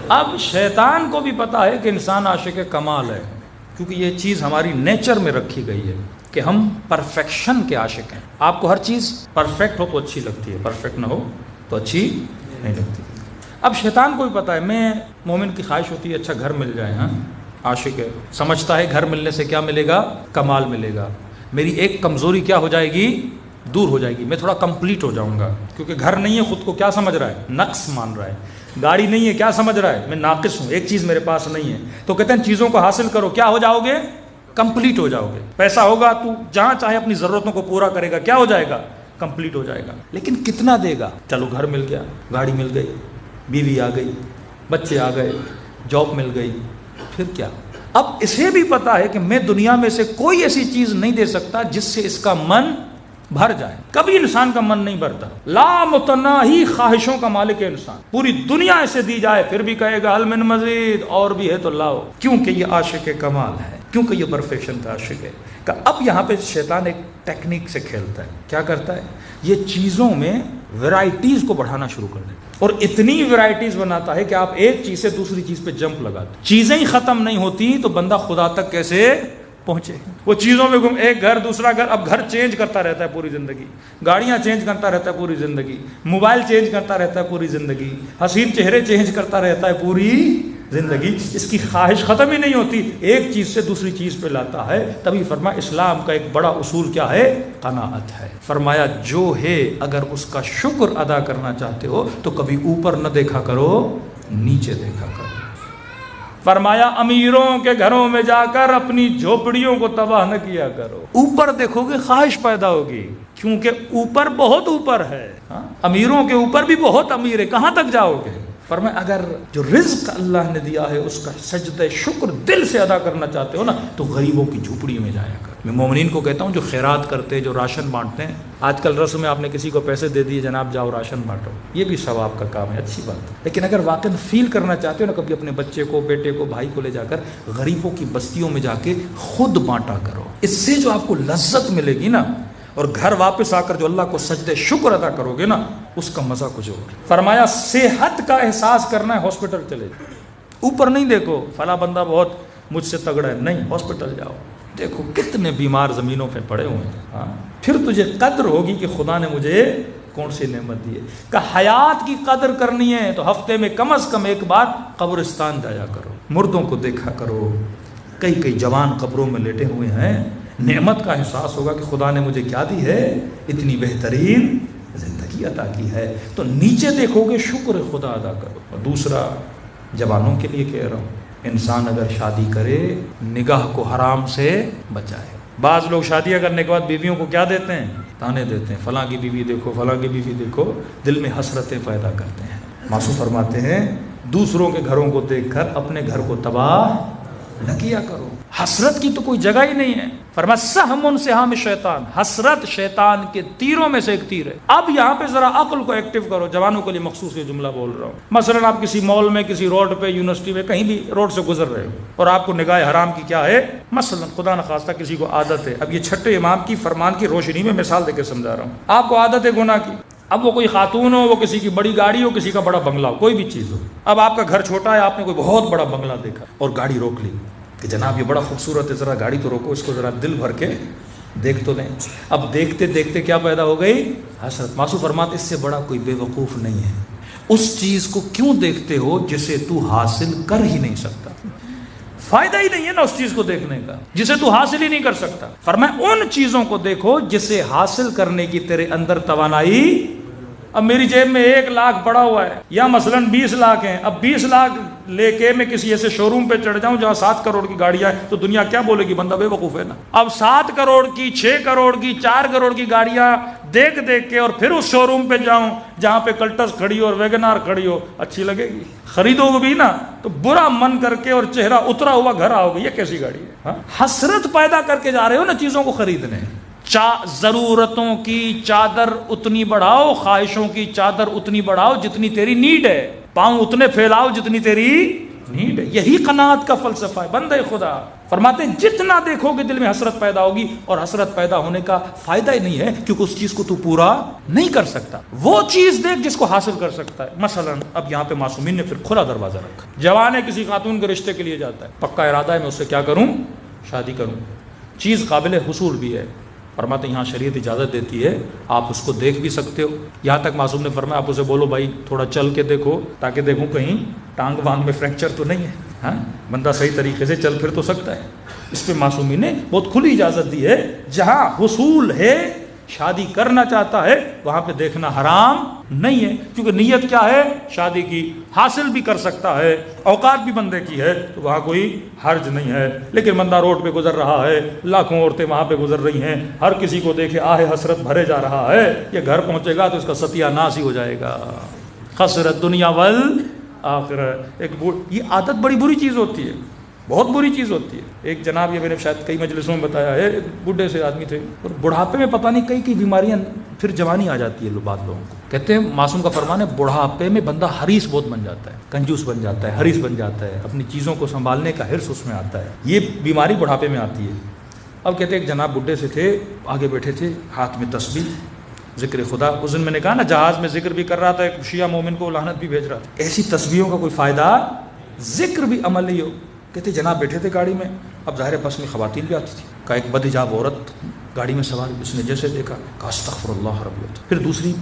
اب شیطان کو بھی پتا ہے کہ انسان عاشق کمال ہے، کیونکہ یہ چیز ہماری نیچر میں رکھی گئی ہے کہ ہم پرفیکشن کے عاشق ہیں۔ آپ کو ہر چیز پرفیکٹ ہو تو اچھی لگتی ہے، پرفیکٹ نہ ہو تو اچھی نہیں لگتی۔ اب شیطان کو بھی پتا ہے، میں مومن کی خواہش ہوتی ہے اچھا گھر مل جائے، ہاں عاشق ہے، سمجھتا ہے گھر ملنے سے کیا ملے گا، کمال ملے گا، میری ایک کمزوری کیا ہو جائے گی، دور ہو جائے گی، میں تھوڑا کمپلیٹ ہو جاؤں گا، کیونکہ گھر نہیں ہے خود کو کیا سمجھ رہا ہے، نقص مان رہا ہے، گاڑی نہیں ہے کیا سمجھ رہا ہے، میں ناقص ہوں، ایک چیز میرے پاس نہیں ہے، تو کہتے ہیں چیزوں کو حاصل کرو، کیا ہو جاؤ گے، کمپلیٹ ہو جاؤ گے، پیسہ ہوگا تو جہاں چاہے اپنی ضرورتوں کو پورا کرے گا، کیا ہو جائے گا، کمپلیٹ ہو جائے گا۔ لیکن کتنا دے گا، چلو گھر مل گیا، گاڑی مل گئی، بیوی آ گئی، بچے آ گئے، جاب مل گئی، پھر کیا؟ اب اسے بھی پتا ہے کہ میں دنیا میں سے کوئی ایسی چیز نہیں دے سکتا جس سے اس کا من بھر جائے، کبھی انسان کا من نہیں بھرتا، لا متناہی خواہشوں کا مالک ہے انسان، پوری دنیا اسے دی جائے پھر بھی کہے گا حل من مزید، اور بھی ہے تو لاؤ، کیونکہ یہ عاشق کمال ہے، کیونکہ یہ پرفیکشن کا عاشق ہے۔ کہ اب یہاں پہ شیطان ایک ٹیکنیک سے کھیلتا ہے، کیا کرتا ہے، یہ چیزوں میں ورائٹیز کو بڑھانا شروع کر دیتا ہے، اور اتنی ورائٹیز بناتا ہے کہ آپ ایک چیز سے دوسری چیز پہ جمپ لگاتے، چیزیں ہی ختم نہیں ہوتی تو بندہ خدا تک کیسے پہنچے، وہ چیزوں میں گم، ایک گھر دوسرا گھر، اب گھر چینج کرتا رہتا ہے پوری زندگی، گاڑیاں چینج کرتا رہتا ہے پوری زندگی، موبائل چینج کرتا رہتا ہے پوری زندگی، حسین چہرے چینج کرتا رہتا ہے پوری زندگی، اس کی خواہش ختم ہی نہیں ہوتی، ایک چیز سے دوسری چیز پہ لاتا ہے۔ تبھی فرمایا اسلام کا ایک بڑا اصول کیا ہے، قناعت ہے۔ فرمایا جو ہے اگر اس کا شکر ادا کرنا چاہتے ہو تو کبھی اوپر نہ دیکھا کرو، نیچے دیکھا کرو۔ فرمایا امیروں کے گھروں میں جا کر اپنی جھوپڑیوں کو تباہ نہ کیا کرو، اوپر دیکھو گے خواہش پیدا ہوگی، کیونکہ اوپر بہت اوپر ہے، امیروں کے اوپر بھی بہت امیر ہے، کہاں تک جاؤ گے؟ فرمایا اگر جو رزق اللہ نے دیا ہے اس کا سجدہ شکر دل سے ادا کرنا چاہتے ہو نا تو غریبوں کی جھوپڑی میں جایا کر۔ میں مومنین کو کہتا ہوں جو خیرات کرتے، جو راشن بانٹتے ہیں، آج کل رسم میں آپ نے کسی کو پیسے دے دیے، جناب جاؤ راشن بانٹو، یہ بھی ثواب کا کام ہے، اچھی بات ہے، لیکن اگر واقعا فیل کرنا چاہتے ہو نا، کبھی اپنے بچے کو، بیٹے کو، بھائی کو لے جا کر غریبوں کی بستیوں میں جا کے خود بانٹا کرو، اس سے جو آپ کو لذت ملے گی نا، اور گھر واپس آ کر جو اللہ کو سجدے شکر ادا کرو گے نا، اس کا مزہ کچھ اور۔ فرمایا صحت کا احساس کرنا ہے ہاسپٹل چلے جاؤ، اوپر نہیں دیکھو فلاں بندہ بہت مجھ سے تگڑا ہے، نہیں، ہاسپٹل جاؤ، دیکھو کتنے بیمار زمینوں پہ پڑے ہوئے ہیں، ہاں پھر تجھے قدر ہوگی کہ خدا نے مجھے کون سی نعمت دی ہے۔ کہ حیات کی قدر کرنی ہے تو ہفتے میں کم از کم ایک بار قبرستان جایا کرو، مردوں کو دیکھا کرو، کئی جوان قبروں میں لیٹے ہوئے ہیں، نعمت کا احساس ہوگا کہ خدا نے مجھے کیا دی ہے، اتنی بہترین زندگی عطا کی ہے، تو نیچے دیکھو گے شکر خدا ادا کرو۔ اور دوسرا جوانوں کے لیے کہہ رہا ہوں، انسان اگر شادی کرے نگاہ کو حرام سے بچائے۔ بعض لوگ شادیاں کرنے کے بعد بیویوں کو کیا دیتے ہیں، تانے دیتے ہیں، فلاں کی بیوی دیکھو، فلاں کی بیوی دیکھو، دل میں حسرتیں پیدا کرتے ہیں۔ معصوم فرماتے ہیں دوسروں کے گھروں کو دیکھ کر اپنے گھر کو تباہ نہ کیا کرو، حسرت کی تو کوئی جگہ ہی نہیں ہے۔ فرمایا سہم سہام شیطان، حسرت شیطان کے تیروں میں سے ایک تیر ہے۔ اب یہاں پہ ذرا عقل کو ایکٹیو کرو، جوانوں کے لیے مخصوص یہ جملہ بول رہا ہوں۔ مثلا آپ کسی مال میں، کسی روڈ پہ، یونیورسٹی میں، کہیں بھی روڈ سے گزر رہے ہو اور آپ کو نگاہ حرام کی کیا ہے، مثلا خدا نخواستہ کسی کو عادت ہے، اب یہ چھٹے امام کی فرمان کی روشنی میں مثال دے کے سمجھا رہا ہوں، آپ کو عادت ہے گناہ کی، اب وہ کوئی خاتون ہو، وہ کسی کی بڑی گاڑی ہو، کسی کا بڑا بنگلہ ہو، کوئی بھی چیز ہو، اب آپ کا گھر چھوٹا ہے، آپ نے کوئی بہت بڑا بنگلہ دیکھا اور گاڑی روک لی کہ جناب یہ بڑا خوبصورت ہے، ذرا گاڑی تو روکو، اس کو ذرا دل بھر کے دیکھ تو لیں۔ اب دیکھتے دیکھتے کیا پیدا ہو گئی، حسرت۔ معصوم فرماتے اس سے بڑا کوئی بے وقوف نہیں ہے، اس چیز کو کیوں دیکھتے ہو جسے تو حاصل کر ہی نہیں سکتا، فائدہ ہی نہیں ہے نا اس چیز کو دیکھنے کا جسے تو حاصل ہی نہیں کر سکتا۔ فرمایا ان چیزوں کو دیکھو جسے حاصل کرنے کی تیرے اندر توانائی۔ اب میری جیب میں 1 لاکھ پڑا ہوا ہے یا مثلا 20 لاکھ ہیں، اب 20 لاکھ لے کے میں کسی ایسے شو روم پہ چڑھ جاؤں جہاں 7 کروڑ کی گاڑیاں ہیں تو دنیا کیا بولے گی، بندہ بے وقوف ہے نا۔ اب 7 کروڑ کی، 6 کروڑ کی، 4 کروڑ کی گاڑیاں دیکھ دیکھ کے اور پھر اس شو روم پہ جاؤں جہاں پہ کلٹس کھڑی ہو اور ویگنار کھڑی ہو، اچھی لگے گی؟ خریدو گے بھی نا تو برا من کر کے اور چہرہ اترا ہوا گھر آؤ گے، یہ کیسی گاڑی ہے؟ ہاں حسرت پیدا کر کے جا رہے ہو نا چیزوں کو خریدنے۔ ضرورتوں کی چادر اتنی بڑھاؤ، خواہشوں کی چادر اتنی بڑھاؤ جتنی تیری نیڈ ہے، پاؤں اتنے پھیلاؤ جتنی تیری نیڈ ہے. یہی قناعت کا فلسفہ ہے. بندے خدا فرماتے ہیں جتنا دیکھو گے دل میں حسرت پیدا ہوگی, اور حسرت پیدا ہونے کا فائدہ ہی نہیں ہے کیونکہ اس چیز کو تو پورا نہیں کر سکتا. وہ چیز دیکھ جس کو حاصل کر سکتا ہے. مثلا اب یہاں پہ معصومین نے پھر کھلا دروازہ رکھا. جوان ہے, کسی خاتون کے رشتے کے لیے جاتا ہے, پکا ارادہ ہے میں اس سے کیا کروں, شادی کروں. چیز قابل حصول بھی ہے. فرماتے یہاں شریعت اجازت دیتی ہے آپ اس کو دیکھ بھی سکتے ہو. یہاں تک معصوم نے فرمایا آپ اسے بولو بھائی تھوڑا چل کے دیکھو تاکہ دیکھوں کہیں ٹانگ وانگ میں فریکچر تو نہیں ہے. ہاں, بندہ صحیح طریقے سے چل پھر تو سکتا ہے. اس پہ معصومی نے بہت کھلی اجازت دی ہے. جہاں حصول ہے, شادی کرنا چاہتا ہے, وہاں پہ دیکھنا حرام نہیں ہے, کیونکہ نیت کیا ہے شادی کی, حاصل بھی کر سکتا ہے, اوقات بھی بندے کی ہے, تو وہاں کوئی حرج نہیں ہے. لیکن بندہ روڈ پہ گزر رہا ہے, لاکھوں عورتیں وہاں پہ گزر رہی ہیں, ہر کسی کو دیکھے آہ حسرت بھرے جا رہا ہے, یہ گھر پہنچے گا تو اس کا ستیہ ناس ہی ہو جائے گا. خسرت دنیا والآخرہ. یہ عادت بڑی بری چیز ہوتی ہے, بہت بری چیز ہوتی ہے. ایک جناب, یہ میں نے شاید کئی مجلسوں میں بتایا ہے, ایک بڈھے سے آدمی تھے, اور بڑھاپے میں پتہ نہیں کئی بیماریاں, پھر جوانی آ جاتی ہے بعض لوگوں کو. کہتے ہیں معصوم کا فرمان ہے بڑھاپے میں بندہ حریص بہت بن جاتا ہے, کنجوس بن جاتا ہے, حریص بن جاتا ہے, اپنی چیزوں کو سنبھالنے کا حرص اس میں آتا ہے. یہ بیماری بڑھاپے میں آتی ہے. اب کہتے ہیں ایک جناب بڈھے سے تھے, آگے بیٹھے تھے, ہاتھ میں تسبیح, ذکر خدا. اس دن میں نے کہا نا جہاز میں ذکر بھی کر رہا تھا, ایک شیعہ مومن کو لعنت بھی بھیج رہا تھا. ایسی تسبیحوں کا کوئی فائدہ, ذکر بھی عمل ہی ہو. کہتے جناب بیٹھے تھے گاڑی میں, اب ظاہر بس میں خواتین بھی آتی تھی. کا ایک بدحجاب عورت گاڑی میں سوار, اس نے جیسے دیکھا کہا استغفر اللہ رب العزت. پھر دوسری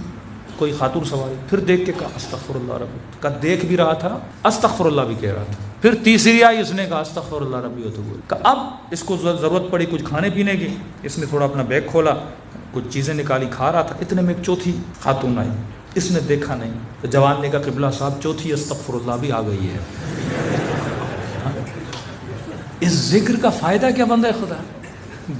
کوئی خاتون سواری, پھر دیکھ کے کہا استغفر اللہ رب العزت. کا دیکھ بھی رہا تھا, استغفر اللہ بھی کہہ رہا تھا. پھر تیسری آئی, اس نے کہا استغفر اللہ رب العزت. اب اس کو ضرورت پڑی کچھ کھانے پینے کی, اس نے تھوڑا اپنا بیگ کھولا, کچھ چیزیں نکالی, کھا رہا تھا. اتنے میں ایک چوتھی خاتون آئی, اس نے دیکھا نہیں, تو جوان نے کہا قبلہ صاحب چوتھی استغفر اللہ بھی آ گئی ہے. اس ذکر کا فائدہ کیا بندہ خدا,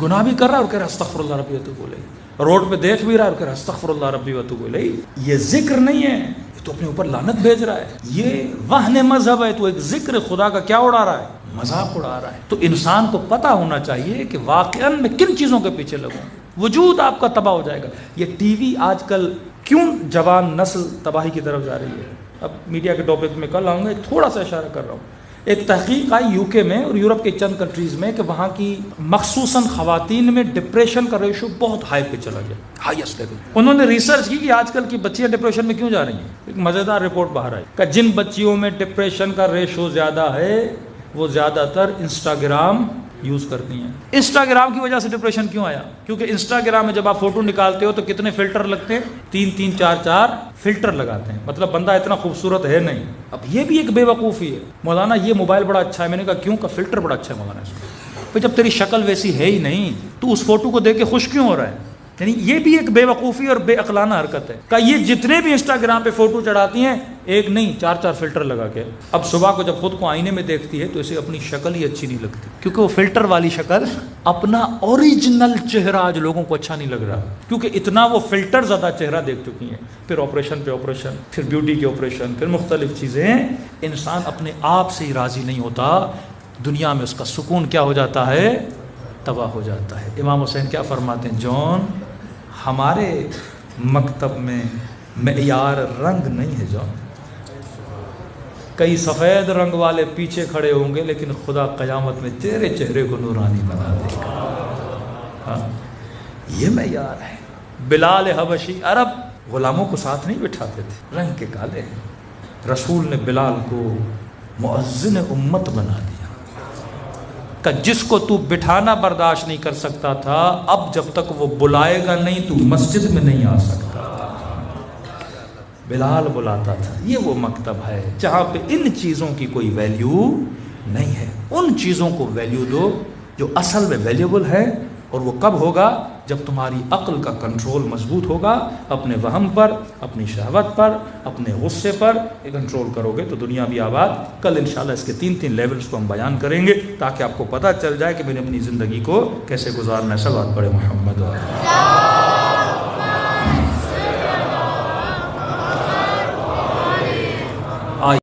گناہ بھی کر رہا ہے اور کہہ رہا ہے استغفر اللہ ربی وتوب الیہ, روڈ پہ دیکھ بھی رہا ہے اور کہہ رہا ہے استغفر اللہ ربی وتوب الیہ. یہ ذکر نہیں ہے, یہ تو اپنے اوپر لعنت بھیج رہا ہے. یہ وہن مذہب ہے, تو ایک ذکر خدا کا کیا اڑا رہا ہے, مذاق اڑا رہا ہے. تو انسان کو پتہ ہونا چاہیے کہ واقعاً میں کن چیزوں کے پیچھے لگوں, وجود آپ کا تباہ ہو جائے گا. یہ ٹی وی آج کل کیوں جوان نسل تباہی کی طرف جا رہی ہے. اب میڈیا کے ٹاپک میں کل آؤں گا, تھوڑا سا اشارہ کر رہا ہوں. ایک تحقیق آئی یو کے میں اور یورپ کے چند کنٹریز میں کہ وہاں کی مخصوصاً خواتین میں ڈپریشن کا ریشو بہت ہائی پہ چلا گیا, ہائیسٹ لیول. انہوں نے ریسرچ کی کہ آج کل کی بچیاں ڈپریشن میں کیوں جا رہی ہیں. ایک مزیدار رپورٹ باہر آئی کہ جن بچیوں میں ڈپریشن کا ریشو زیادہ ہے وہ زیادہ تر انسٹاگرام یوز کرتی ہیں. انسٹاگرام کی وجہ سے ڈپریشن کیوں آیا, کیونکہ انسٹاگرام میں جب آپ فوٹو نکالتے ہو تو کتنے فلٹر لگتے ہیں, 3 4 فلٹر لگاتے ہیں. مطلب بندہ اتنا خوبصورت ہے نہیں. اب یہ بھی ایک بے وقوفی ہے. مولانا یہ موبائل بڑا اچھا ہے, میں نے کہا کیوں, کا فلٹر بڑا اچھا ہے مولانا. پھر جب تیری شکل ویسی ہے ہی نہیں تو اس فوٹو کو دیکھ کے خوش کیوں ہو رہا ہے. یعنی یہ بھی ایک بے وقوفی اور بے عقلانہ حرکت ہے کہ یہ جتنے بھی انسٹاگرام پہ فوٹو چڑھاتی ہیں ایک نہیں 4 فلٹر لگا کے. اب صبح کو جب خود کو آئینے میں دیکھتی ہے تو اسے اپنی شکل ہی اچھی نہیں لگتی, کیونکہ وہ فلٹر والی شکل, اپنا اوریجنل چہرہ آج لوگوں کو اچھا نہیں لگ رہا, کیونکہ اتنا وہ فلٹر زیادہ چہرہ دیکھ چکی ہیں. پھر آپریشن پہ آپریشن, پھر بیوٹی کے آپریشن, پھر مختلف چیزیں. انسان اپنے آپ سے ہی راضی نہیں ہوتا, دنیا میں اس کا سکون کیا ہو جاتا ہے, تباہ ہو جاتا ہے. امام حسین کیا فرماتے ہیں, جون ہمارے مکتب میں معیار رنگ نہیں ہے جون, کئی سفید رنگ والے پیچھے کھڑے ہوں گے لیکن خدا قیامت میں تیرے چہرے کو نورانی بنا دے گا. ہاں یہ معیار ہے. بلال حبشی عرب غلاموں کو ساتھ نہیں بٹھاتے تھے, رنگ کے کالے ہیں. رسول نے بلال کو مؤذن امت بنا دیا کہ جس کو تو بٹھانا برداشت نہیں کر سکتا تھا, اب جب تک وہ بلائے گا نہیں تو مسجد میں نہیں آ سکتا. بلال بلاتا تھا. یہ وہ مکتب ہے جہاں پہ ان چیزوں کی کوئی ویلیو نہیں ہے. ان چیزوں کو ویلیو دو جو اصل میں ویلیوبل ہے, اور وہ کب ہوگا, جب تمہاری عقل کا کنٹرول مضبوط ہوگا. اپنے وہم پر, اپنی شہوت پر, اپنے غصے پر کنٹرول کرو گے تو دنیا بھی آباد. کل انشاءاللہ اس کے 3 لیولز کو ہم بیان کریں گے تاکہ آپ کو پتہ چل جائے کہ میں نے اپنی زندگی کو کیسے گزارنا ہے. صلوات پڑھے محمد.